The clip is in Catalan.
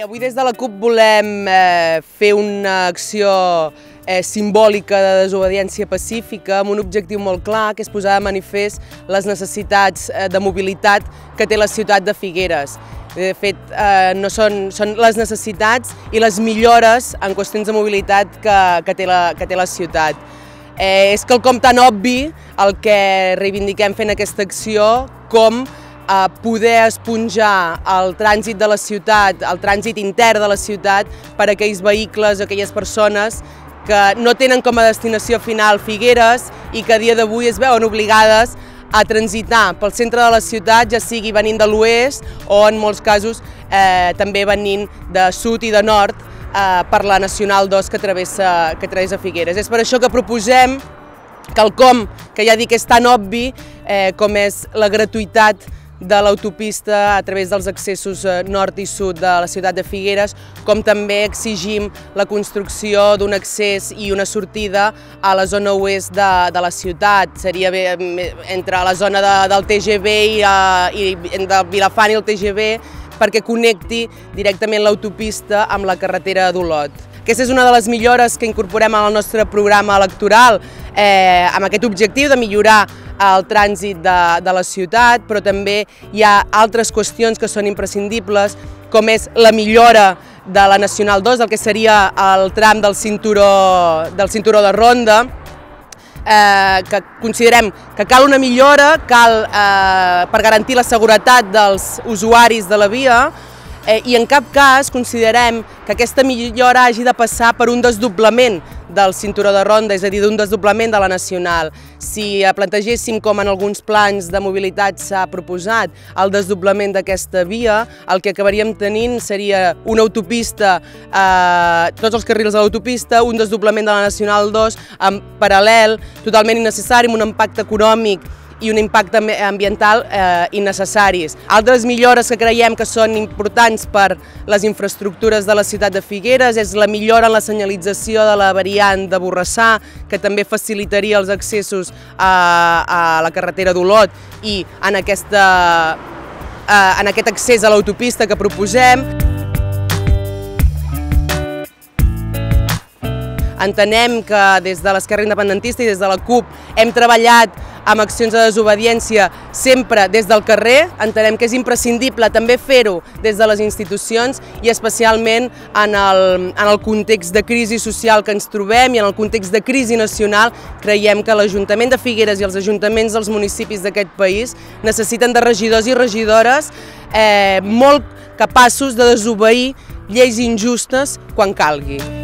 Bé, avui des de la CUP volem fer una acció simbòlica de desobediència pacífica amb un objectiu molt clar, que és posar de manifest les necessitats de mobilitat que té la ciutat de Figueres. De fet, són les necessitats i les millores en qüestions de mobilitat que té la ciutat. És quelcom tan obvi el que reivindiquem fent aquesta acció com poder esponjar el trànsit de la ciutat, el trànsit intern de la ciutat, per a aquells vehicles, aquelles persones que no tenen com a destinació final Figueres i que a dia d'avui es veuen obligades a transitar pel centre de la ciutat, ja sigui venint de l'oest o en molts casos també venint de sud i de nord per la Nacional 2 que travessa Figueres. És per això que proposem quelcom que ja dic és tan obvi com és la gratuïtat de l'autopista a través dels accessos nord i sud de la ciutat de Figueres, com també exigim la construcció d'un accés i una sortida a la zona oest de la ciutat. Seria bé entre la zona del TGV i entre Vilafant i el TGV, perquè connecti directament l'autopista amb la carretera d'Olot. Aquesta és una de les millores que incorporem al nostre programa electoral, amb aquest objectiu de millorar el trànsit de la ciutat, però també hi ha altres qüestions que són imprescindibles, com és la millora de la Nacional 2, el que seria el tram del cinturó de ronda, que considerem que cal una millora, per garantir la seguretat dels usuaris de la via, i en cap cas considerem que aquesta millora hagi de passar per un desdoblament del cinturó de ronda, és a dir, d'un desdoblament de la Nacional. Si plantegéssim, com en alguns plans de mobilitat s'ha proposat, el desdoblament d'aquesta via, el que acabaríem tenint seria una autopista, tots els carrils de l'autopista, un desdoblament de la Nacional 2 en paral·lel, totalment innecessari, amb un impacte econòmic i un impacte ambiental innecessaris. Altres millores que creiem que són importants per les infraestructures de la ciutat de Figueres és la millora en la senyalització de la variant de Borrassà, que també facilitaria els accessos a la carretera d'Olot i en aquest accés a l'autopista que proposem. Entenem que des de l'Esquerra Independentista i des de la CUP hem treballat amb accions de desobediència sempre des del carrer. Entenem que és imprescindible també fer-ho des de les institucions i especialment en el context de crisi social que ens trobem i en el context de crisi nacional. Creiem que l'Ajuntament de Figueres i els ajuntaments dels municipis d'aquest país necessiten de regidors i regidores molt capaços de desobeir lleis injustes quan calgui.